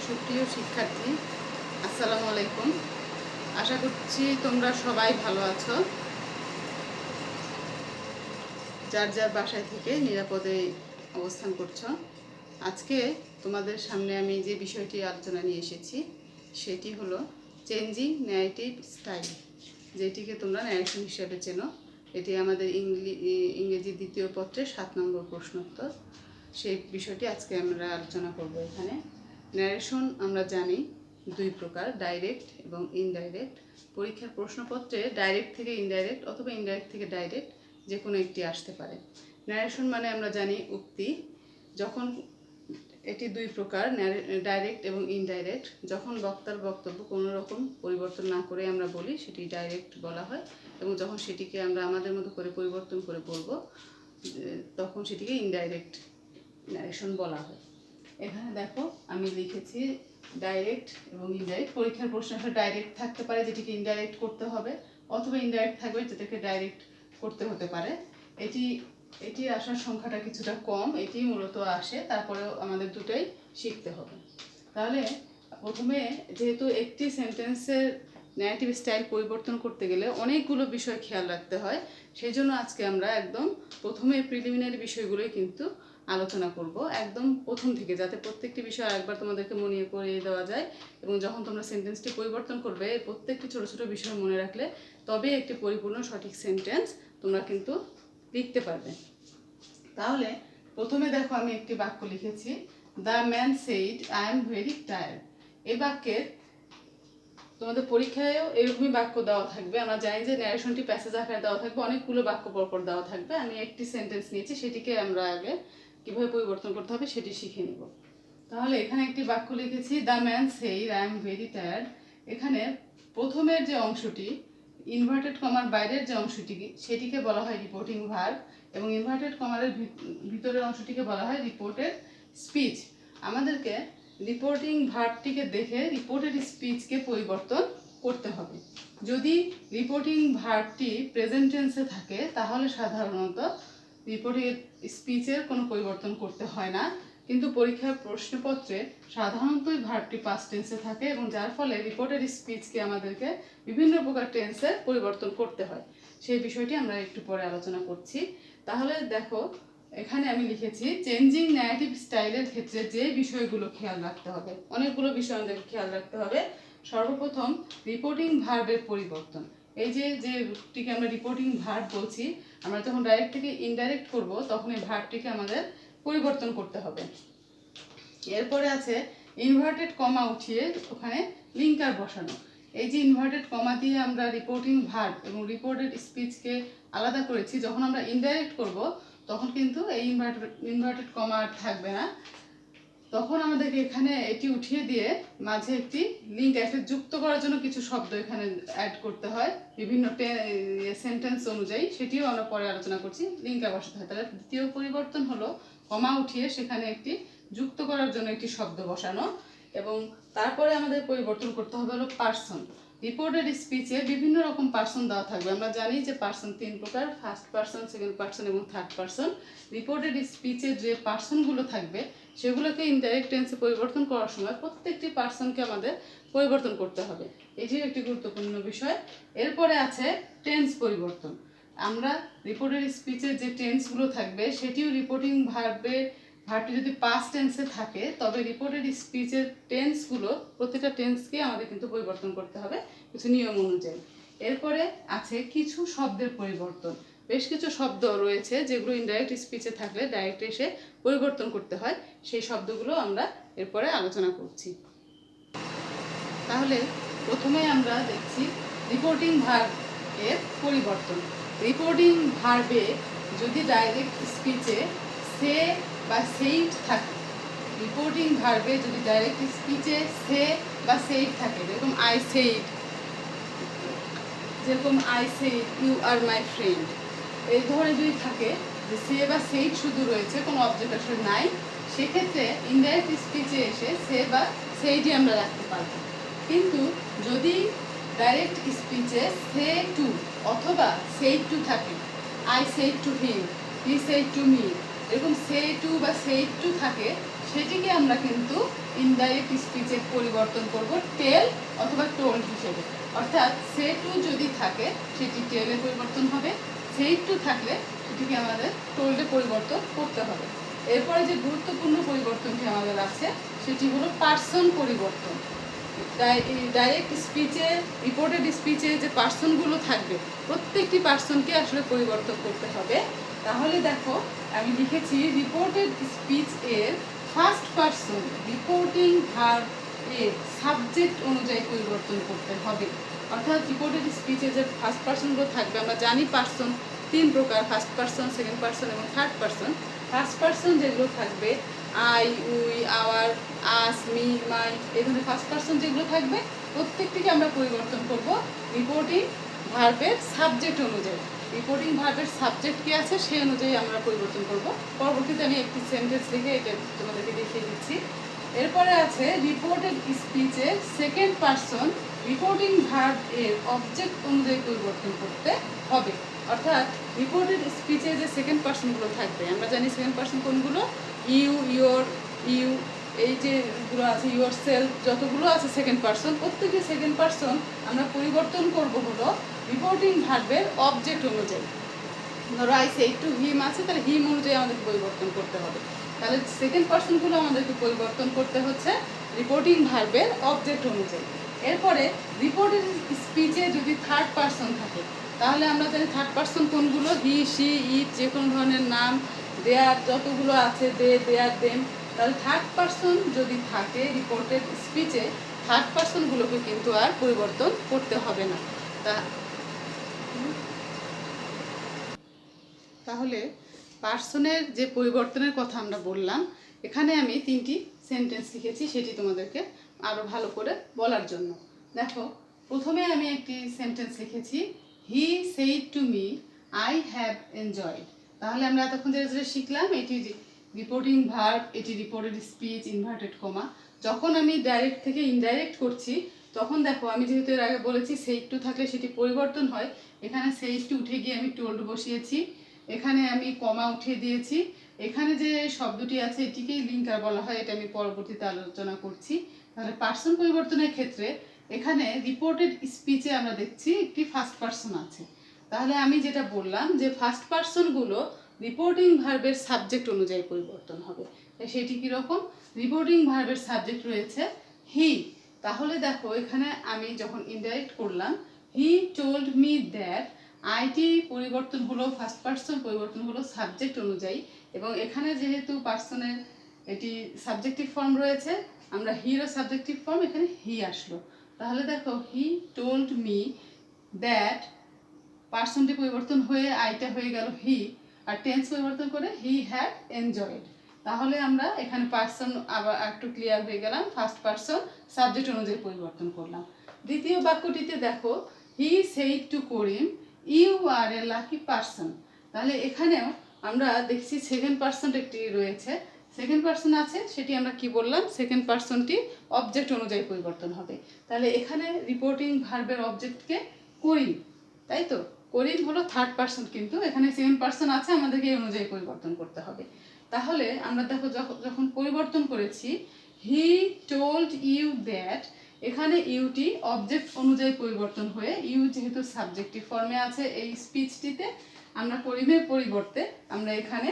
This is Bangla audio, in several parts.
সুপ্রিয় শিক্ষার্থী, আসসালামু আলাইকুম। আশা করছি তোমরা সবাই ভালো আছো, যার যার বাসায় থেকে নিরাপদে অবস্থান করছো। আজকে তোমাদের সামনে আমি যে বিষয়টি আলোচনা নিয়ে এসেছি সেটি হলো চেঞ্জিং ন্যারেটিভ স্টাইল, যেটিকে তোমরা ন্যারেশন হিসেবে চেনো। এটি আমাদের ইংরেজি দ্বিতীয় পত্রের 7 নম্বর প্রশ্নোত্তর। সেই বিষয়টি আজকে আমরা আলোচনা করব। এখানে ন্যারেশন আমরা জানি দুই প্রকার, ডাইরেক্ট এবং ইনডাইরেক্ট। পরীক্ষার প্রশ্নপত্রে ডাইরেক্ট থেকে ইনডাইরেক্ট অথবা ইনডাইরেক্ট থেকে ডাইরেক্ট যে কোনো একটি আসতে পারে। ন্যারেশন মানে আমরা জানি উক্তি। যখন এটি দুই প্রকার, ডাইরেক্ট এবং ইনডাইরেক্ট। যখন বক্তার বক্তব্য কোনো রকম পরিবর্তন না করে আমরা বলি সেটি ডাইরেক্ট বলা হয়, এবং যখন সেটিকে আমরা আমাদের মতো করে পরিবর্তন করে বলবো তখন সেটিকে ইনডাইরেক্ট ন্যারেশন বলা হয়। এখানে দেখো আমি লিখেছি ডাইরেক্ট এবং ইনডাইরেক্ট। পরীক্ষার প্রশ্ন আসলে ডাইরেক্ট থাকতে পারে যেটিকে ইনডাইরেক্ট করতে হবে, অথবা ইনডাইরেক্ট থাকবে যেটাকে ডাইরেক্ট করতে হতে পারে। এটি আসার সংখ্যাটা কিছুটা কম, এটি মূলত আসে, তারপরেও আমাদের দুটোই শিখতে হবে। তাহলে প্রথমে যেহেতু একটি সেন্টেন্সের ন্যারেটিভ স্টাইল পরিবর্তন করতে গেলে অনেকগুলো বিষয় খেয়াল রাখতে হয়, সেই জন্য আজকে আমরা একদম প্রথমে প্রিলিমিনারি বিষয়গুলোই কিন্তু আলোচনা করব একদম প্রথম থেকে, যাতে প্রত্যেকটি বিষয় একবার তোমাদেরকে মনে করিয়ে দেওয়া যায়, এবং যখন তোমরা সেন্টেন্সটি পরিবর্তন করবে প্রত্যেকটি ছোট ছোট বিষয় মনে রাখলে তবে একটি পরিপূর্ণ সঠিক সেন্টেন্স তোমরা কিন্তু লিখতে পারবে। তাহলে প্রথমে দেখো আমি একটি বাক্য লিখেছি, the man said I am very tired. এই বাক্যের তোমাদের পরীক্ষায়ও এরকমই বাক্য দেওয়া থাকবে। আমরা জানি যে ন্যারেশনটি প্যাসেজ আকারে দেওয়া থাকবে, অনেকগুলো বাক্য পরপর দেওয়া থাকবে। আমি একটি সেন্টেন্স নিয়েছি, সেটিকে আমরা আগে কীভাবে পরিবর্তন করতে হবে সেটি শিখে নেব। তাহলে এখানে একটি বাক্য লিখেছি, the man said I am very tired. এখানে প্রথমের যে অংশটি, ইনভার্টেড কমার বাইরের যে অংশটি, সেটিকে বলা হয় রিপোর্টিং ভার্ব, এবং ইনভার্টেড কমারের ভিতরের অংশটিকে বলা হয় রিপোর্টেড স্পিচ। আমাদেরকে রিপোর্টিং ভার্বটিকে দেখে রিপোর্টেড স্পিচকে পরিবর্তন করতে হবে। যদি রিপোর্টিং ভার্বটি প্রেজেন্ট টেন্সে থাকে তাহলে সাধারণত রিপোর্টেড স্পিচের কোনো পরিবর্তন করতে হয় না, কিন্তু পরীক্ষার প্রশ্নপত্রে সাধারণতই ভার্বটি পাস্ট টেন্সে থাকে, এবং যার ফলে রিপোর্টেড স্পিচকে আমাদেরকে বিভিন্ন প্রকার টেন্সে পরিবর্তন করতে হয়। সেই বিষয়টি আমরা একটু পরে আলোচনা করছি। তাহলে দেখো এখানে আমি লিখেছি চেঞ্জিং ন্যারেটিভ স্টাইলের ক্ষেত্রে যে বিষয়গুলো খেয়াল রাখতে হবে, অনেকগুলো বিষয় আমাদেরকে খেয়াল রাখতে হবে। সর্বপ্রথম রিপোর্টিং ভার্বের পরিবর্তন। এই যেটিকে আমরা রিপোর্টিং ভার্ব বলছি, আমরা যখন ডাইরেক্ট থেকে ইনডাইরেক্ট করব তখন এই ভার্বটিকে আমাদের পরিবর্তন করতে হবে। এরপরে আছে ইনভার্টেড কমা উঠিয়ে ওখানে লিঙ্কার বসানো। এই যে ইনভার্টেড কমা দিয়ে আমরা রিপোর্টিং ভার্ব এবং রিপোর্টেড স্পিচকে আলাদা করেছি, যখন আমরা ইনডাইরেক্ট করব তখন কিন্তু এই ইনভার্টেড কমা আর থাকবে না। তখন আমাদেরকে এখানে এটি উঠিয়ে দিয়ে মাঝে একটি লিঙ্ক, একটা যুক্ত করার জন্য কিছু শব্দ এখানে অ্যাড করতে হয় বিভিন্ন সেন্টেন্স অনুযায়ী, সেটিও আমরা পরে আলোচনা করছি। লিঙ্কে বসাতে হয়। তাহলে দ্বিতীয় পরিবর্তন হলো কমা উঠিয়ে সেখানে একটি যুক্ত করার জন্য একটি শব্দ বসানো, এবং তারপরে আমাদের পরিবর্তন করতে হবে হলো পার্সন। রিপোর্টেড স্পিচে বিভিন্ন রকম পার্সন দেওয়া থাকবে। আমরা জানি যে পার্সন 3 প্রকার, ফার্স্ট পার্সন, সেকেন্ড পার্সন এবং থার্ড পার্সন। রিপোর্টেড স্পিচে যে পার্সনগুলো থাকবে সেগুলোকে ইনডাইরেক্ট টেন্সে পরিবর্তন করার সময় প্রত্যেকটি পার্সনকে আমাদের পরিবর্তন করতে হবে। এটিও একটি গুরুত্বপূর্ণ বিষয়। এরপরে আছে টেন্স পরিবর্তন। আমরা রিপোর্টেড স্পিচের যে টেন্সগুলো থাকবে সেটিও রিপোর্টিং ভার্বটি যদি পাস্ট টেন্সে থাকে তবে রিপোর্টেড স্পিচের টেন্সগুলো প্রত্যেকটা টেন্সকে আমাদের কিন্তু পরিবর্তন করতে হবে কিছু নিয়ম অনুযায়ী। এরপরে আছে কিছু শব্দের পরিবর্তন। বেশ কিছু শব্দ রয়েছে যেগুলো ইনডাইরেক্ট স্পিচে থাকলে ডাইরেক্ট এসে পরিবর্তন করতে হয়, সেই শব্দগুলো আমরা এরপরে আলোচনা করছি। তাহলে প্রথমে আমরা দেখছি রিপোর্টিং ভার্ব এর পরিবর্তন। রিপোর্টিং ভার্বে যদি ডাইরেক্ট স্পিচে সে বা সেইট থাকে, রিপোর্টিং ভার্বে যদি ডাইরেক্ট স্পিচে সে বা সেইট থাকে, যেরকম I said, you are my friend, এই ধরনের যদি থাকে যে সে বা সেইট শুধু রয়েছে, কোনো অবজেক্ট আসলে নাই, সেক্ষেত্রে ইনডাইরেক্ট স্পিচে এসে সে বা সেইটই আমরা রাখতে পারবো। কিন্তু যদি ডাইরেক্ট স্পিচে সে টু অথবা সেইট টু থাকে, I said to him, he said to me, এরকম সে টু বা সেইড টু থাকে, সেটিকে আমরা কিন্তু ইনডাইরেক্ট স্পিচে পরিবর্তন করব টেল অথবা টোল্ড হিসেবে। অর্থাৎ সে টু যদি থাকে সেটি টেলে পরিবর্তন হবে, সেই টু থাকলে সেটিকে আমাদের টোল্ডে পরিবর্তন করতে হবে। এরপরে যে গুরুত্বপূর্ণ পরিবর্তনটি আমাদের আছে সেটি হলো পার্সন পরিবর্তন। ডাইরেক্ট স্পিচে, রিপোর্টেড স্পিচে যে পার্সনগুলো থাকবে প্রত্যেকটি পার্সনকে আসলে পরিবর্তন করতে হবে। তাহলে দেখো আমি লিখেছি রিপোর্টেড স্পিচ এর ফার্স্ট পার্সন রিপোর্টিং ভার্ব এর সাবজেক্ট অনুযায়ী পরিবর্তন করতে হবে। অর্থাৎ রিপোর্টেড স্পিচে যে ফার্স্ট পার্সনগুলো থাকবে, আমরা জানি পার্সন 3 প্রকার, ফার্স্ট পার্সন, সেকেন্ড পার্সন এবং থার্ড পার্সন। ফার্স্ট পার্সন যেগুলো থাকবে I, we, our, us, me, my, এই ধরনের ফার্স্ট পার্সন যেগুলো থাকবে প্রত্যেকটিকে আমরা পরিবর্তন করব রিপোর্টিং ভার্বের সাবজেক্ট অনুযায়ী। রিপোর্টিং ভার্বের সাবজেক্ট কী আছে সেই অনুযায়ী আমরা পরিবর্তন করব। পরবর্তীতে আমি একটি সেন্টেন্স লিখে এটা তোমাদেরকে দেখিয়ে দিচ্ছি। এরপরে আছে রিপোর্টেড স্পিচে সেকেন্ড পার্সন রিপোর্টিং ভার্ব এর অবজেক্ট অনুযায়ী পরিবর্তন করতে হবে। অর্থাৎ রিপোর্টেড স্পিচে যে সেকেন্ড পার্সনগুলো থাকবে, আমরা জানি সেকেন্ড পার্সন কোনগুলো, ইউ, ইয়োর, ইউ, এই যেগুলো আছে, ইয়োর সেলফ, যতগুলো আছে সেকেন্ড পার্সন, প্রত্যেকটি সেকেন্ড পার্সন আমরা পরিবর্তন করব হলো রিপোর্টিং ভার্বের অবজেক্ট অনুযায়ী। ধরো আই সে টু হিম আছে, তাহলে হিম অনুযায়ী আমাদেরকে পরিবর্তন করতে হবে। তাহলে সেকেন্ড পার্সনগুলো আমাদেরকে পরিবর্তন করতে হচ্ছে রিপোর্টিং ভার্বের অবজেক্ট অনুযায়ী। এরপরে রিপোর্টেড স্পিচে যদি থার্ড পার্সন থাকে, তাহলে আমরা জানি থার্ড পার্সন কোনগুলো, হি, শি, ইট, যে কোনো ধরনের নাম, দেয়ার যতগুলো আছে, দে, দেয়ার, দেম। তাহলে থার্ড পার্সন যদি থাকে রিপোর্টেড স্পিচে, থার্ড পার্সনগুলোকে কিন্তু আর পরিবর্তন করতে হবে না। তাহলে পার্সনের যে পরিবর্তনের কথা আমরা বললাম, এখানে আমি 3টি সেন্টেন্স লিখেছি সেটি তোমাদেরকে আরও ভালো করে বলার জন্য। দেখো, প্রথমে আমি একটি সেন্টেন্স লিখেছি, he said to me I have enjoyed. তাহলে আমরা এতক্ষণ যেটা শিখলাম, এটি রিপোর্টিং ভার্ব, এটি রিপোর্টেড স্পিচ, ইনভার্টেড কমা। যখন আমি ডাইরেক্ট থেকে ইনডাইরেক্ট করছি তখন দেখো, আমি যেহেতু এর আগে বলেছি সেইড টু থাকলে সেটি পরিবর্তন হয়, এখানে সেইড টু উঠে গিয়ে আমি টোল্ড বসিয়েছি, এখানে আমি কমা উঠিয়ে দিয়েছি। এখানে যে শব্দটি আছে এটিকেই লিঙ্কার বলা হয়, এটা আমি পরবর্তীতে আলোচনা করছি। তাহলে পার্সন পরিবর্তনের ক্ষেত্রে এখানে রিপোর্টেড স্পিচে আমরা দেখছি একটি ফার্স্ট পার্সন আছে। তাহলে আমি যেটা বললাম যে ফার্স্ট পার্সনগুলো রিপোর্টিং ভার্বের সাবজেক্ট অনুযায়ী পরিবর্তন হবে। সেটি কীরকম, রিপোর্টিং ভার্বের সাবজেক্ট রয়েছে হি। তাহলে দেখো, এখানে আমি যখন ইনডাইরেক্ট করলাম, he told me that, IT পরিবর্তন হলো, ফার্স্ট পার্সন পরিবর্তন হলো সাবজেক্ট অনুযায়ী। এবং এখানে যেহেতু পার্সনের এটি সাবজেক্টিভ ফর্ম রয়েছে, আমরা হিরও সাবজেক্টিভ ফর্ম, এখানে হি আসলো। তাহলে দেখো, হি টোল্ড মি দ্যাট, পার্সনটি পরিবর্তন হয়ে আইটা হয়ে গেল হি, আর টেন্স পরিবর্তন করে হি হ্যাড এনজয়েড। তাহলে আমরা এখানে পার্সন আবার একটু ক্লিয়ার হয়ে গেলাম, ফার্স্ট পার্সন সাবজেক্ট অনুযায়ী পরিবর্তন করলাম। দ্বিতীয় বাক্যটিতে দেখো, he said to Karim you are a lucky person. তাহলে এখানেও আমরা দেখছি সেকেন্ড পার্সন একটি রয়েছে, সেকেন্ড পার্সন আছে, সেটি আমরা কি বললাম, সেকেন্ড পার্সনটি অবজেক্ট অনুযায়ী পরিবর্তন হবে। তাহলে এখানে রিপোর্টিং ভার্বের অবজেক্টকে করিম, তাই তো, করিম হলো থার্ড পার্সন, কিন্তু এখানে সেকেন্ড পার্সন আছে, আমাদেরকে এই অনুযায়ী পরিবর্তন করতে হবে। তাহলে আমরা দেখো, যখন পরিবর্তন করেছি, হি টোল্ড ইউ দ্যাট, এখানে ইউটি অবজেক্ট অনুযায়ী পরিবর্তন হয়ে, ইউ যেহেতু সাবজেক্টিভ ফর্মে আছে এই স্পিচটিতে, আমরা করিমের পরিবর্তে আমরা এখানে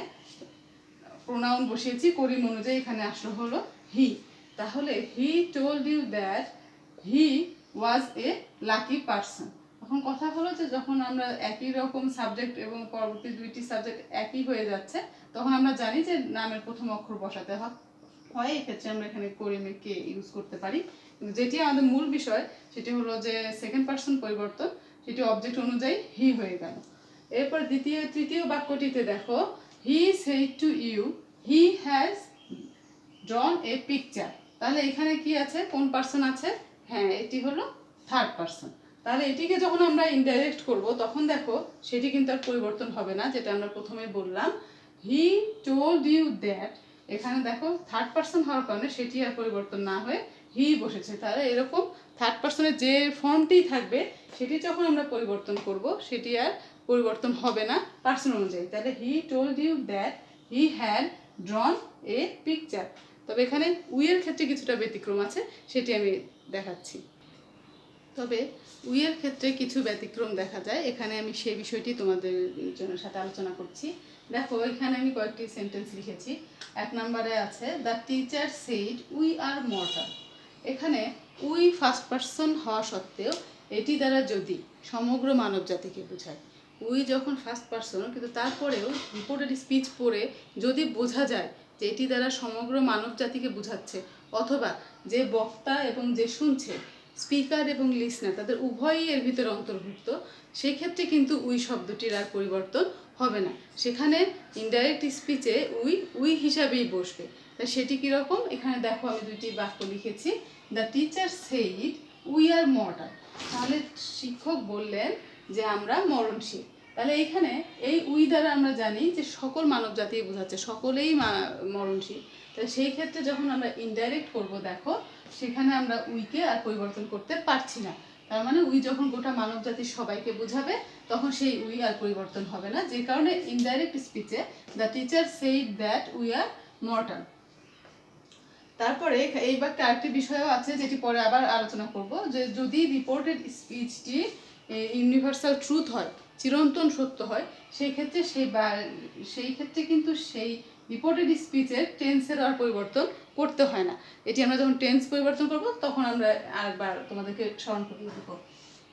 প্রোনাউন বসিয়েছি, করিম অনুযায়ী এখানে আসলো হলো হি। তাহলে he told you that he was a lucky person. এখন কথা হলো যে যখন আমরা একই রকম সাবজেক্ট এবং পরবর্তী 2টি সাবজেক্ট একই হয়ে যাচ্ছে, তখন আমরা জানি যে নামের প্রথম অক্ষর বসাতে হয়, এক্ষেত্রে আমরা এখানে করিমে কে ইউজ করতে পারি। কিন্তু যেটি আমাদের মূল বিষয় সেটি হলো যে সেকেন্ড পার্সন পরিবর্তন, সেটি অবজেক্ট অনুযায়ী হি হয়ে গেল। এরপর তৃতীয় বাক্যটিতে দেখো, he said to you he has drawn a picture. তাহলে এখানে কি আছে, কোন পার্সন আছে, হ্যাঁ এটি হলো থার্ড পার্সন। তাহলে এটিকে যখন আমরা ইনডাইরেক্ট করব তখন দেখো সেটি কিন্তু আর পরিবর্তন হবে না, যেটা আমরা প্রথমে বললাম, হি টোল্ড ইউ দ্যাট, এখানে দেখো থার্ড পার্সন হওয়ার কারণে সেটি আর পরিবর্তন না হয়ে হি বসেছে। তাহলে এরকম থার্ড পার্সনের যে ফর্মটি থাকবে সেটি যখন আমরা পরিবর্তন করব সেটি আর পরিবর্তন হবে না পার্সন অনুযায়ী। তাহলে he told you that he had drawn a picture. তবে এখানে উইয়ের ক্ষেত্রে কিছুটা ব্যতিক্রম আছে, সেটি আমি দেখাচ্ছি। তবে উইয়ের ক্ষেত্রে কিছু ব্যতিক্রম দেখা যায়, এখানে আমি সেই বিষয়টি তোমাদের জন্য সাথে আলোচনা করছি। দেখো এখানে আমি কয়েকটি সেন্টেন্স লিখেছি। 1 নম্বরে আছে the teacher said we are mortal. এখানে উই ফার্স্ট পারসন হওয়া সত্ত্বেও এটি দ্বারা যদি সমগ্র মানব জাতিকে বোঝায়, উই যখন ফার্স্ট পারসন কিন্তু তারপরেও রিপোর্টেড স্পিচ পড়ে যদি বোঝা যায় যে এটি দ্বারা সমগ্র মানব জাতিকে বোঝাচ্ছে, অথবা যে বক্তা এবং যে শুনছে, স্পিকার এবং লিসনার, তাদের উভয়ই এর ভিতরে অন্তর্ভুক্ত, সেই ক্ষেত্রে কিন্তু উই শব্দটির আর পরিবর্তন হবে না। সেখানে ইনডাইরেক্ট স্পিচে উই হিসাবেই বসবে। তাই সেটি কীরকম, এখানে দেখো আমি দুইটি বাক্য লিখেছি। The teacher said we are mortal. তাহলে শিক্ষক বললেন যে আমরা মরণশীল। তাহলে এইখানে এই উই দ্বারা আমরা জানি যে সকল মানব জাতি বোঝাচ্ছে, সকলেই মরণশীল। তাই সেই ক্ষেত্রে যখন আমরা ইনডাইরেক্ট করব, দেখো সেখানে আমরা উইকে আর পরিবর্তন করতে পারছি না। তার মানে উই যখন গোটা মানব জাতির সবাইকে বোঝাবে তখন সেই উই আর পরিবর্তন হবে না, যে কারণে ইনডাইরেক্ট স্পিচে the teacher said that we are mortal. তারপরে এই বাক্যে আরেকটি বিষয়ও আছে যেটি পরে আবার আলোচনা করব, যে যদি রিপোর্টেড স্পিচটি ইউনিভার্সাল ট্রুথ হয়, চিরন্তন সত্য হয়, সেই ক্ষেত্রে কিন্তু সেই রিপোর্টেড স্পিচের টেন্সের আর পরিবর্তন করতে হয় না। এটি আমরা যখন টেন্স পরিবর্তন করব তখন আমরা আরেকবার তোমাদেরকে স্মরণ করিয়ে দেব।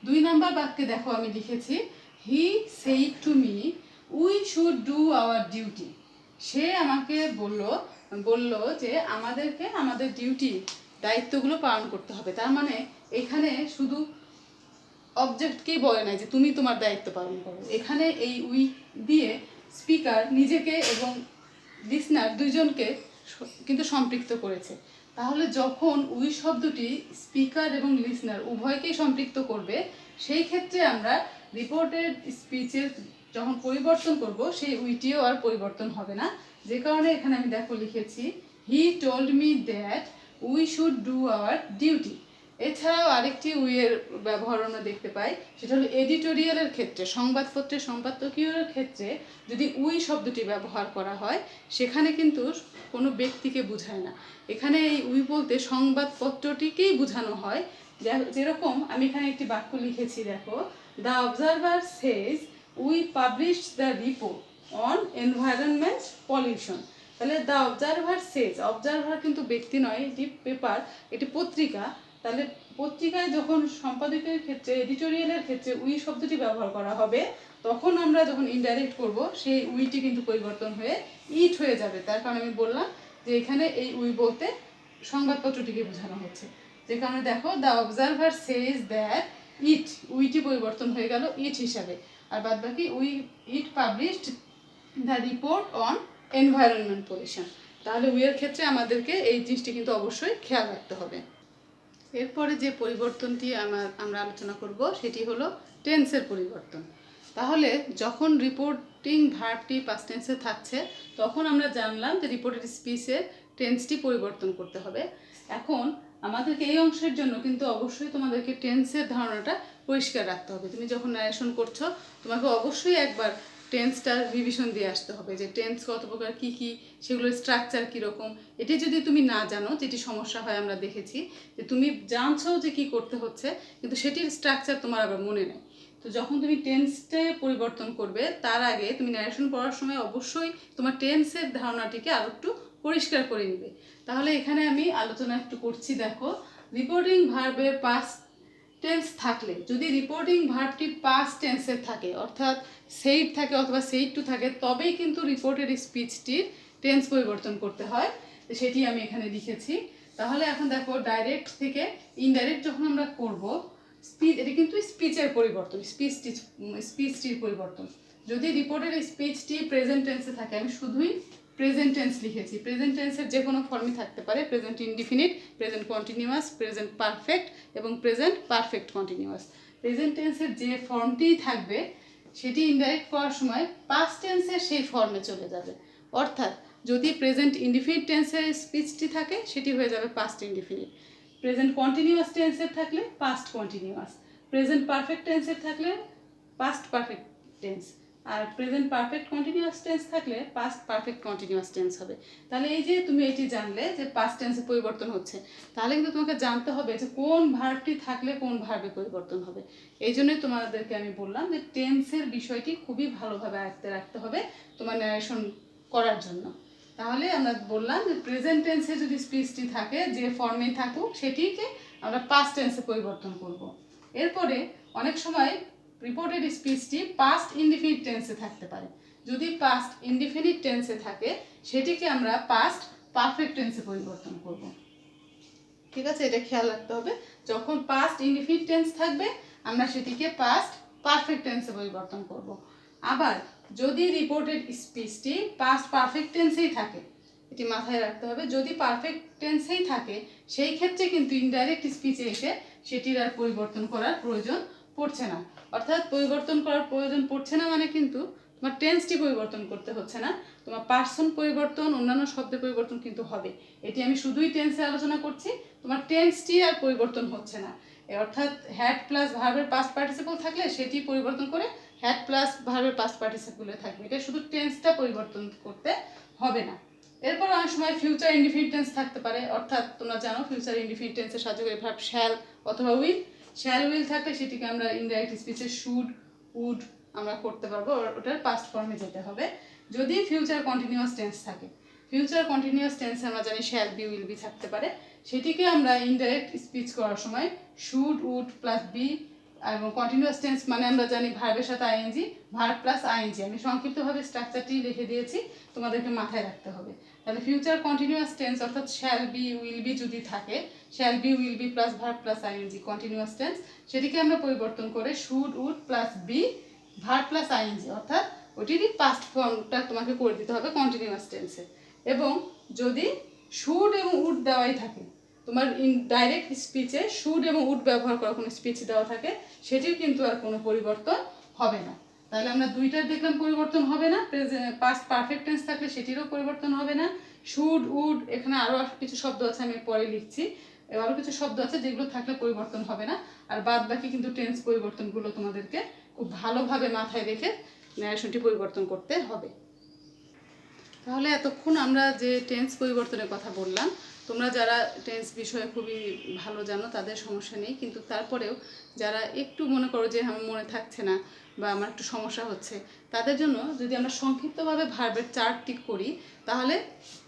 2 নম্বর বাক্যে দেখো আমি লিখেছি he said to me we should do our duty. সে আমাকে বলল যে আমাদেরকে আমাদের ডিউটি, দায়িত্বগুলো পালন করতে হবে। তার মানে এখানে শুধু অবজেক্টকেই বলে নাই যে তুমি তোমার দায়িত্ব পালন করো, এখানে এই উই দিয়ে স্পিকার নিজেকে এবং লিসনার দুইজনকে কিন্তু সম্পৃক্ত করেছে। তাহলে যখন উই শব্দটি স্পিকার এবং লিসনার উভয়কেই সম্পৃক্ত করবে, সেই ক্ষেত্রে আমরা রিপোর্টেড স্পিচের যখন পরিবর্তন করব সেই উইটিও আর পরিবর্তন হবে না। যে কারণে এখানে আমি দেখো লিখেছি he told me that we should do our duty. এছাড়াও আরেকটি উইয়ের ব্যবহার আমরা দেখতে পাই, সেটা হলো এডিটোরিয়ালের ক্ষেত্রে, সংবাদপত্রের সম্পাদকীয়ের ক্ষেত্রে যদি উই শব্দটি ব্যবহার করা হয়, সেখানে কিন্তু কোনো ব্যক্তিকে বোঝায় না। এখানে এই উই বলতে সংবাদপত্রটিকেই বোঝানো হয়। যেরকম আমি এখানে একটি বাক্য লিখেছি, দেখো the observer Sage we publish the report on environment pollution. তাহলে দ্য অবজারভার সেজ, অবজারভার কিন্তু ব্যক্তি নয়, এটি পেপার, এটি পত্রিকা। তাহলে পত্রিকায় যখন সম্পাদকের ক্ষেত্রে, এডিটোরিয়ালের ক্ষেত্রে উই শব্দটি ব্যবহার করা হবে, তখন আমরা যখন ইনডাইরেক্ট করব সেই উইটি কিন্তু পরিবর্তন হয়ে ইট হয়ে যাবে। তার কারণে আমি বললাম যে এখানে এই উই বলতে সংবাদপত্রটিকে বোঝানো হচ্ছে। যে কারণে দেখো the observer says that it, উইটি পরিবর্তন হয়ে গেল ইট হিসাবে, আর বাদ বাকি it published the report on environment pollution. তাহলে উইয়ের ক্ষেত্রে আমাদেরকে এই জিনিসটি কিন্তু অবশ্যই খেয়াল রাখতে হবে। এরপরে যে পরিবর্তনটি আমরা আলোচনা করব সেটি হলো টেন্সের পরিবর্তন। তাহলে যখন রিপোর্টিং ভার্বটি পাস্ট টেন্সে থাকছে, তখন আমরা জানলাম যে রিপোর্টেড স্পিচের টেন্সটি পরিবর্তন করতে হবে। এখন আমাদেরকে এই অংশের জন্য কিন্তু অবশ্যই তোমাদেরকে টেন্সের ধারণাটা পরিষ্কার রাখতে হবে। তুমি যখন ন্যারেশন করছো, তোমাকে অবশ্যই একবার টেন্সটার রিভিশন দিয়ে আসতে হবে, যে টেন্স কত প্রকার, কী কী, সেগুলোর স্ট্রাকচার কীরকম। এটি যদি তুমি না জানো, যেটি সমস্যা হয় আমরা দেখেছি, যে তুমি জানছো যে কী করতে হচ্ছে কিন্তু সেটির স্ট্রাকচার তোমার আবার মনে নেই। তো যখন তুমি টেন্সটে পরিবর্তন করবে, তার আগে তুমি ন্যারেশন পড়ার সময় অবশ্যই তোমার টেন্সের ধারণাটিকে আরও একটু পরিষ্কার করে নিবে। তাহলে এখানে আমি আলোচনা একটু করছি। দেখো রিপোর্টিং ভার্বের পাস্ট টেন্স থাকলে, যদি রিপোর্টিং ভার্বটি পাস্ট টেন্সের থাকে, অর্থাৎ সেইড থাকে অথবা সেইড টু থাকে, তবেই কিন্তু রিপোর্টেড স্পিচটির টেন্স পরিবর্তন করতে হয়। সেটি আমি এখানে লিখেছি। তাহলে এখন দেখো ডাইরেক্ট থেকে ইনডাইরেক্ট যখন আমরা করব, স্পিচ, এটি কিন্তু স্পিচের পরিবর্তন, স্পিচটির পরিবর্তন। যদি রিপোর্টেড স্পিচটি প্রেজেন্ট টেন্সে থাকে, আমি শুধুই প্রেজেন্ট টেন্স লিখেছি। প্রেজেন্ট টেন্সের যে কোনো ফর্মই থাকতে পারে, present indefinite, present continuous, present perfect এবং প্রেজেন্ট পারফেক্ট কন্টিনিউয়াস। প্রেজেন্ট টেন্সের যে ফর্মটিই থাকবে সেটি ইনডাইরেক্ট করার সময় পাস্ট টেন্সের সেই ফর্মে চলে যাবে। অর্থাৎ যদি প্রেজেন্ট ইনডিফিনিট টেন্সের স্পিচটি থাকে, সেটি হয়ে যাবে পাস্ট ইনডিফিনিট। প্রেজেন্ট কন্টিনিউয়াস টেন্সের থাকলে পাস্ট কন্টিনিউয়াস, প্রেজেন্ট পারফেক্ট টেন্সের থাকলে পাস্ট পারফেক্ট টেন্স, আর প্রেজেন্ট পারফেক্ট কন্টিনিউয়াস টেন্স থাকলে পাস্ট পারফেক্ট কন্টিনিউয়াস টেন্স হবে। তাহলে এই যে তুমি এটি জানলে যে পাস্ট টেন্সে পরিবর্তন হচ্ছে, তাহলে কিন্তু তোমাকে জানতে হবে যে কোন ভার্বটি থাকলে কোন ভার্বে পরিবর্তন হবে। এই জন্যই তোমাদেরকে আমি বললাম যে টেন্সের বিষয়টি খুবই ভালোভাবে আয়ত্তে রাখতে হবে তোমার ন্যারেশন করার জন্য। তাহলে আমরা বললাম যে প্রেজেন্ট টেন্সে যদি স্পিচটি থাকে, যে ফর্মেই থাকুক, সেটিকে আমরা পাস্ট টেন্সে পরিবর্তন করব। এরপরে অনেক সময় রিপোর্টেড স্পিচটি পাস্ট ইনডিফিনিট টেন্সে থাকতে পারে। যদি পাস্ট ইনডিফিনিট টেন্সে থাকে, সেটিকে আমরা পাস্ট পারফেক্ট টেন্সে পরিবর্তন করব। ঠিক আছে, এটা খেয়াল রাখতে হবে। যখন পাস্ট ইনডিফিনিট টেন্স থাকবে, আমরা সেটিকে পাস্ট পারফেক্ট টেন্সে পরিবর্তন করব। আবার যদি রিপোর্টেড স্পিচটি পাস্ট পারফেক্ট টেন্সেই থাকে, এটি মাথায় রাখতে হবে, যদি পারফেক্ট টেন্সেই থাকে সেই ক্ষেত্রে কিন্তু ইনডাইরেক্ট স্পিচে এসে সেটির আর পরিবর্তন করার প্রয়োজন পড়ছে না। অর্থাৎ পরিবর্তন করার প্রয়োজন পড়ছে না মানে কিন্তু তোমার টেন্সটি পরিবর্তন করতে হচ্ছে না, তোমার পার্সন পরিবর্তন, অন্যান্য শব্দের পরিবর্তন কিন্তু হবে। এটি আমি শুধুই টেন্সে আলোচনা করছি, তোমার টেন্সটি আর পরিবর্তন হচ্ছে না। অর্থাৎ হ্যাড প্লাস ভার্বের পাস্ট পার্টিসিপল থাকলে সেটি পরিবর্তন করে হ্যাড প্লাস ভার্বের পাস্ট পার্টিসিপলে থাকবে। এটা শুধু টেন্সটা পরিবর্তন করতে হবে না। এরপর অনেক সময় ফিউচার ইনডিফিনিট টেন্স থাকতে পারে। অর্থাৎ তোমরা জানো ফিউচার ইনডিফিনিট টেন্সের সাহায্যকারী ভার্ব শ্যাল অথবা উইল। শ্যাল উইল থাকলে সেটিকে আমরা ইনডাইরেক্ট স্পিচে শুড উড আমরা করতে পারবো, ওটার পাস্ট ফর্মে যেতে হবে। যদি ফিউচার কন্টিনিউয়াস টেন্স থাকে, ফিউচার কন্টিনিউয়াস টেন্সে আমরা জানি শ্যাল বি উইল বি থাকতে পারে, সেটিকে আমরা ইনডাইরেক্ট স্পিচ করার সময় শুড উড প্লাস বি, এবং কন্টিনিউয়াস টেন্স মানে আমরা জানি ভার্বের সাথে আইএনজি, ভার্ব প্লাস আইএনজি। আমি সংক্ষিপ্তভাবে স্ট্রাকচারটি লিখে দিয়েছি, তোমাদেরকে মাথায় রাখতে হবে। তাহলে ফিউচার কন্টিনিউয়াস টেন্স অর্থাৎ শ্যাল বি উইল বি যদি থাকে, shall be will be plus verb plus ING continuous tense, সেটিকে আমরা পরিবর্তন করে should would plus be verb plus ING, অর্থাৎ ওটিরই পাস্ট ফর্মটা তোমাকে করে দিতে হবে কন্টিনিউয়াস টেন্সে। এবং যদি শুড এবং উড দেওয়াই থাকে, তোমার ডাইরেক্ট স্পিচে শুড এবং উড ব্যবহার করা কোনো স্পিচ দেওয়া থাকে, সেটির কিন্তু আর কোনো পরিবর্তন হবে না। তাহলে আমরা দুইটার দেখলাম পরিবর্তন হবে না। পাস্ট পারফেক্ট টেন্স থাকলে সেটিরও পরিবর্তন হবে না। শুড উড, এখানে আরও কিছু শব্দ আছে আমি পরে লিখছি, আরও কিছু শব্দ আছে যেগুলো থাকলে পরিবর্তন হবে না। আর বাদ বাকি কিন্তু টেন্স পরিবর্তনগুলো তোমাদেরকে খুব ভালোভাবে মাথায় রেখে ন্যারেশনটি পরিবর্তন করতে হবে। তাহলে এতক্ষণ আমরা যে টেন্স পরিবর্তনের কথা বললাম, তোমরা যারা টেন্স বিষয়ে খুবই ভালো জানো তাদের সমস্যা নেই, কিন্তু তারপরেও যারা একটু মনে করো যে আমার মনে থাকছে না বা আমার একটু সমস্যা হচ্ছে, তাদের জন্য যদি আমরা সংক্ষিপ্তভাবে ভার্বের চার্টটি করি, তাহলে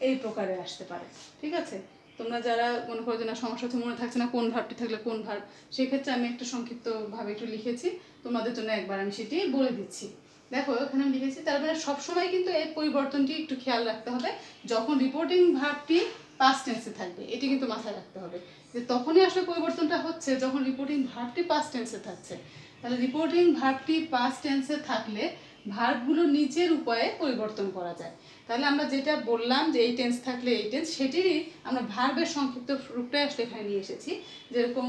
এই প্রকারে আসতে পারে। ঠিক আছে, তোমরা যারা মনে করো যে না সমস্যা হচ্ছে, মনে থাকছে না কোন ভার্বটি থাকলে কোন ভার্ব, সেক্ষেত্রে আমি একটু সংক্ষিপ্তভাবে একটু লিখেছি, তোমাদের জন্য একবার আমি সেটি বলে দিচ্ছি। দেখো এখানে আমি লিখেছি, তার মানে সবসময় কিন্তু এই পরিবর্তনটি একটু খেয়াল রাখতে হবে। যখন রিপোর্টিং ভার্বটি পাস্ট টেন্সে থাকবে, এটি কিন্তু মাথায় রাখতে হবে যে তখনই আসলে পরিবর্তনটা হচ্ছে যখন রিপোর্টিং ভার্বটি পাস্ট টেন্সে থাকছে। তাহলে রিপোর্টিং ভার্বটি পাস্ট টেন্সে থাকলে ভার্বগুলো নিচের উপায়ে পরিবর্তন করা যায়। তাহলে আমরা যেটা বললাম যে এই টেন্স থাকলে এই টেন্স, সেটিরই আমরা ভার্বের সংক্ষিপ্ত রূপটাই আসলে এখানে নিয়ে এসেছি। যেরকম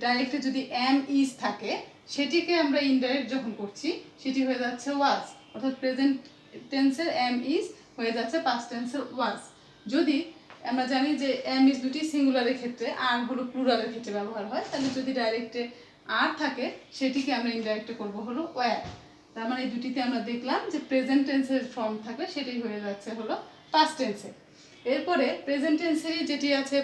ডাইরেক্টে যদি এম ইজ থাকে, সেটিকে আমরা ইনডাইরেক্ট যখন করছি সেটি হয়ে যাচ্ছে ওয়াজ, অর্থাৎ প্রেজেন্ট টেন্সের এম ইজ হয়ে যাচ্ছে পাস্ট টেন্সের ওয়াজ। যদি আমরা জানি যে এম ইজ দুটি সিঙ্গুলারের ক্ষেত্রে, আর হলো প্লুরালের ক্ষেত্রে ব্যবহার হয়, তাহলে যদি ডাইরেক্টে আর থাকে সেটিকে আমরা ইনডাইরেক্টে করবো হলো ওয়্যার। তার মানে এই দুটিতে আমরা দেখলাম যে প্রেজেন্ট টেন্সের ফর্ম থাকলে সেটি হয়ে যাচ্ছে হলো পাস্ট টেন্সে। এরপরে প্রেজেন্ট টেন্সেরই যেটি আছে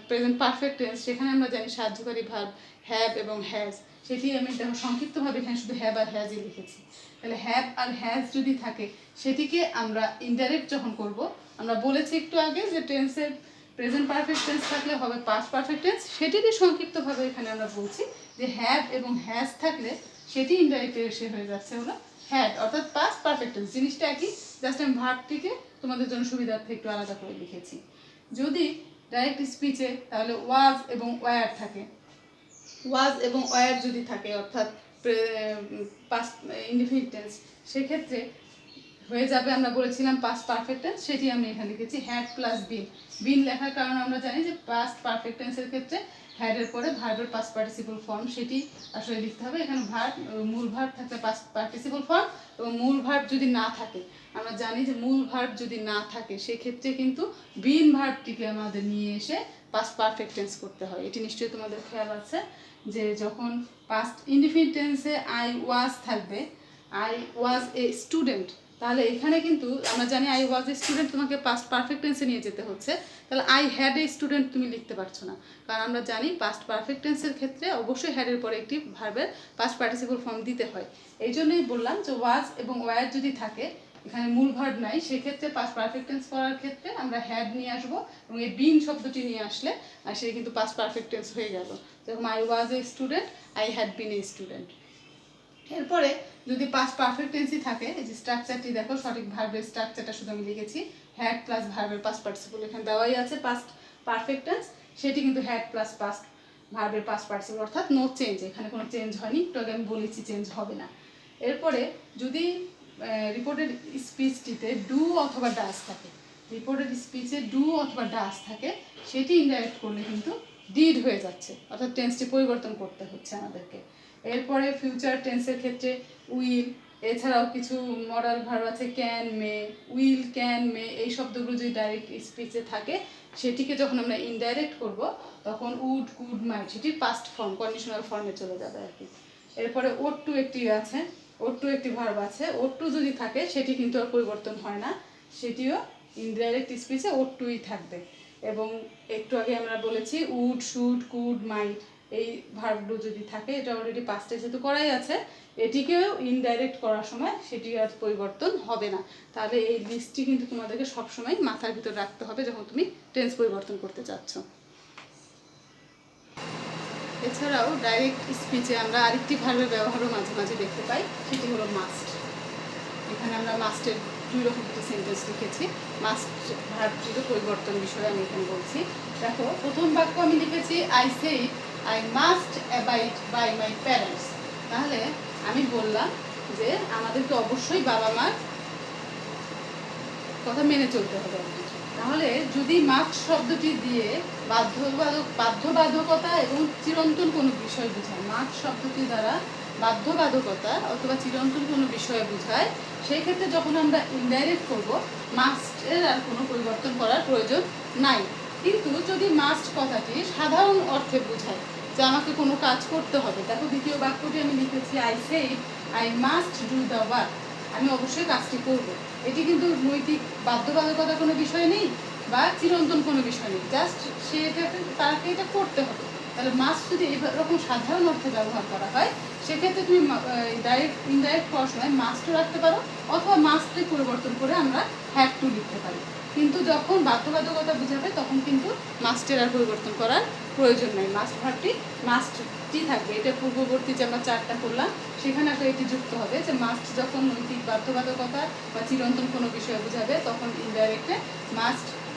প্রেজেন্ট পারফেক্ট টেন্স, সেখানে আমরা জানি সাহায্যকারী ভার্ব হ্যাভ এবং হ্যাজ, সেটি আমি দেখো সংক্ষিপ্তভাবে এখানে শুধু হ্যাভ আর হ্যাজই লিখেছি। তাহলে হ্যাভ আর হ্যাজ যদি থাকে, সেটিকে আমরা ইনডাইরেক্ট যখন করব, আমরা বলেছি একটু আগে যে টেন্সের প্রেজেন্ট পারফেক্ট টেন্স থাকলে হবে পাস্ট পারফেক্ট টেন্স, সেটিরই সংক্ষিপ্তভাবে এখানে আমরা বলছি যে হ্যাভ এবং হ্যাজ থাকলে সেটি ইনডাইরেক্টে এসে হয়ে যাচ্ছে হলো হ্যাড, অর্থাৎ পাস্ট পারফেক্ট টেন্স। জিনিসটা একই, জাস্ট আমি ভার্বটিকে তোমাদের জন্য সুবিধার্থে একটু আলাদা করে লিখেছি। যদি ডাইরেক্ট স্পিচে তাহলে ওয়াজ এবং ওয়্যার থাকে, ওয়াজ এবং ওয়্যার যদি থাকে অর্থাৎ পাস্ট ইনডিফিনিট টেন্স, সেক্ষেত্রে হয়ে যাবে, আমরা বলেছিলাম পাস্ট পারফেক্ট টেন্স, সেটি আমি এখানে লিখেছি হ্যাড প্লাস বিন। বিন লেখার কারণে আমরা জানি যে পাস্ট পারফেক্ট টেন্সের ক্ষেত্রে হ্যাডের পরে ভার্বের পাস্ট পার্টিসিপল ফর্ম সেটি আসলে লিখতে হবে। এখানে ভার্ব, মূল ভার্ব থাকলে পাস্ট পার্টিসিপল ফর্ম, এবং মূল ভার্ব যদি না থাকে, আমরা জানি যে মূল ভার্ব যদি না থাকে সেক্ষেত্রে কিন্তু বিন ভার্বটিকে আমাদের নিয়ে এসে পাস্ট পারফেক্ট টেন্স করতে হয়। এটি নিশ্চয়ই তোমাদের খেয়াল আছে যে যখন পাস্ট ইনডিফিনিট টেন্সে আই ওয়াজ থাকবে, আই ওয়াজ এ স্টুডেন্ট, তাহলে এখানে কিন্তু আমরা জানি আই ওয়াজ এ স্টুডেন্ট তোমাকে পাস্ট পারফেক্ট টেন্সে নিয়ে যেতে হচ্ছে, তাহলে আই হ্যাড এ স্টুডেন্ট তুমি লিখতে পারছো না, কারণ আমরা জানি পাস্ট পারফেক্ট টেন্সের ক্ষেত্রে অবশ্যই হ্যাডের পরে একটি ভার্বের পাস্ট পার্টিসিপল ফর্ম দিতে হয়। এই জন্যই বললাম যে ওয়াজ এবং ওয়ার যদি থাকে, এখানে মূল ভার্ব নাই, সেক্ষেত্রে পাস্ট পারফেক্ট টেন্স করার ক্ষেত্রে আমরা হ্যাড নিয়ে আসবো এবং এই বিন শব্দটি নিয়ে আসলে সে কিন্তু পাস্ট পারফেক্ট টেন্স হয়ে গেল। যেরকম I was a student, I had been a student. এরপরে যদি পাস্ট পারফেক্ট টেন্সই থাকে, এই যে স্ট্রাকচারটি দেখো, সঠিক ভার্বের স্ট্রাকচারটা শুধু আমি লিখেছি, হ্যাড প্লাস ভার্বের পাস্ট পার্টিসিপল এখানে দেওয়াই আছে পাস্ট পারফেক্ট টেন্স, সেটি কিন্তু হ্যাড প্লাস পাস্ট ভার্বের পাস্ট পার্টিসিপল, অর্থাৎ নো চেঞ্জ, এখানে কোনো চেঞ্জ হয়নি, একটু আগে আমি বলেছি চেঞ্জ হবে না। এরপরে যদি রিপোর্টেড স্পিচটিতে ডু অথবা ডাস থাকে, রিপোর্টেড স্পিচে ডু অথবা ডাস থাকে, সেটি ইনডাইরেক্ট করলে কিন্তু ডিড হয়ে যাচ্ছে, অর্থাৎ টেন্সটি পরিবর্তন করতে হচ্ছে আমাদেরকে। এরপরে ফিউচার টেন্সের ক্ষেত্রে উইল, এছাড়াও কিছু মডাল ভার্ব আছে ক্যান, মে, উইল, ক্যান, মে, এই শব্দগুলো যদি ডাইরেক্ট স্পিচে থাকে, সেটিকে যখন আমরা ইনডাইরেক্ট করব তখন উড, কুড, মাইট, সেটির পাস্ট ফর্ম, কন্ডিশনাল ফর্মে চলে যাবে আর কি। এরপরে ওড টু একটি আছে, ওড টু একটি ভার্ব আছে, ওড টু যদি থাকে সেটি কিন্তু আর পরিবর্তন হয় না, সেটিও ইনডাইরেক্ট স্পিচে ওড টুই থাকবে। এবং একটু আগে আমরা বলেছি উড, শুড, কুড, মাইট, এই ভার্বগুলো যদি থাকে, এটা অলরেডি পাস্টে যেহেতু করাই আছে, এটিকেও ইনডাইরেক্ট করার সময় সেটি আর পরিবর্তন হবে না। তাহলে এই লিস্টটি কিন্তু তোমাদেরকে সবসময় মাথার ভিতর রাখতে হবে যখন তুমি টেন্স পরিবর্তন করতে চাচ্ছ। এছাড়াও ডাইরেক্ট স্পিচে আমরা আরেকটি ভার্বের ব্যবহারও মাঝে মাঝে দেখতে পাই, সেটি হলো মাস্ট। এখানে আমরা মাস্টের দুই রকম দুটি সেন্টেন্স লিখেছি, মাস্ট ভার্বটিরও পরিবর্তন বিষয়ে আমি এখানে বলছি। দেখো, প্রথম বাক্য আমি লিখেছি I said I must abide by my parents. তাহলে আমি বললাম যে আমাদেরকে অবশ্যই বাবা মার কথা মেনে চলতে হবে। তাহলে যদি মাস্ট শব্দটি দিয়ে বাধ্যবাধকতা এবং চিরন্তন কোনো বিষয় বোঝায়, মাস্ট শব্দটি দ্বারা বাধ্যবাধকতা অথবা চিরন্তন কোনো বিষয় বোঝায়, সেই ক্ষেত্রে যখন আমরা ইনডাইরেক্ট করব, মাস্টের আর কোনো পরিবর্তন করার প্রয়োজন নাই। কিন্তু যদি মাস্ট কথাটি সাধারণ অর্থে বোঝায় যে আমাকে কোনো কাজ করতে হবে, দেখো দ্বিতীয় বাক্যটি আমি লিখেছি I said I must do the work, আমি অবশ্যই কাজটি করব। এটি কিন্তু নৈতিক বাধ্যবাধকতা কোনো বিষয় নেই বা চিরন্তন কোনো বিষয় নেই, জাস্ট সে তাকে এটা করতে হবে। তাহলে মাস্ট যদি এইরকম সাধারণ অর্থে ব্যবহার করা হয়, সেক্ষেত্রে তুমি ডাইরেক্ট ইনডাইরেক্ট করার সময় মাস্টও রাখতে পারো, অথবা মাস্টে পরিবর্তন করে আমরা হ্যাভ টু লিখতে পারি। কিন্তু যখন বাধ্যবাধকতা বোঝাবে তখন কিন্তু মাস্টের আর পরিবর্তন করার প্রয়োজন নেই, মাস্ট ভার্বটি মাস্টটি থাকবে। এটা পূর্ববর্তী যে আমরা চারটা করলাম সেখানে একটা এটি যুক্ত হবে যে মাস্ট যখন নৈতিক বাধ্যবাধকতা বা চিরন্তন কোনো বিষয় বোঝাবে তখন ইনডাইরেক্টে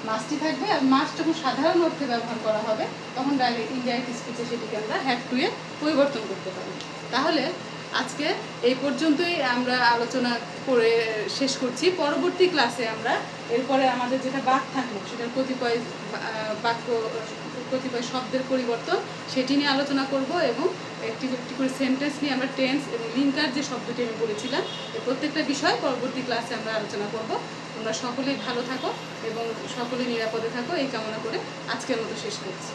মাস্টই থাকবে, আর মাস্ট যখন সাধারণ অর্থে ব্যবহার করা হবে তখন ডাইরেক্ট ইনডাইরেক্ট স্পিচে সেটিকে আমরা হ্যাভ টু এ পরিবর্তন করতে পারি। তাহলে আজকে এই পর্যন্তই আমরা আলোচনা করে শেষ করছি। পরবর্তী ক্লাসে আমরা এরপরে আমাদের যেটা বাক্য থাকলো সেটার কতিপয় শব্দের পরিবর্তন সেটি নিয়ে আলোচনা করব, এবং একটি একটি করে সেন্টেন্স নিয়ে আমরা টেন্স এবং লিঙ্কার যে শব্দটি আমি বলেছিলাম এই প্রত্যেকটা বিষয় পরবর্তী ক্লাসে আমরা আলোচনা করব। তোমরা সকলেই ভালো থাকো এবং সকলেই নিরাপদে থাকো, এই কামনা করে আজকের মতো শেষ করছি।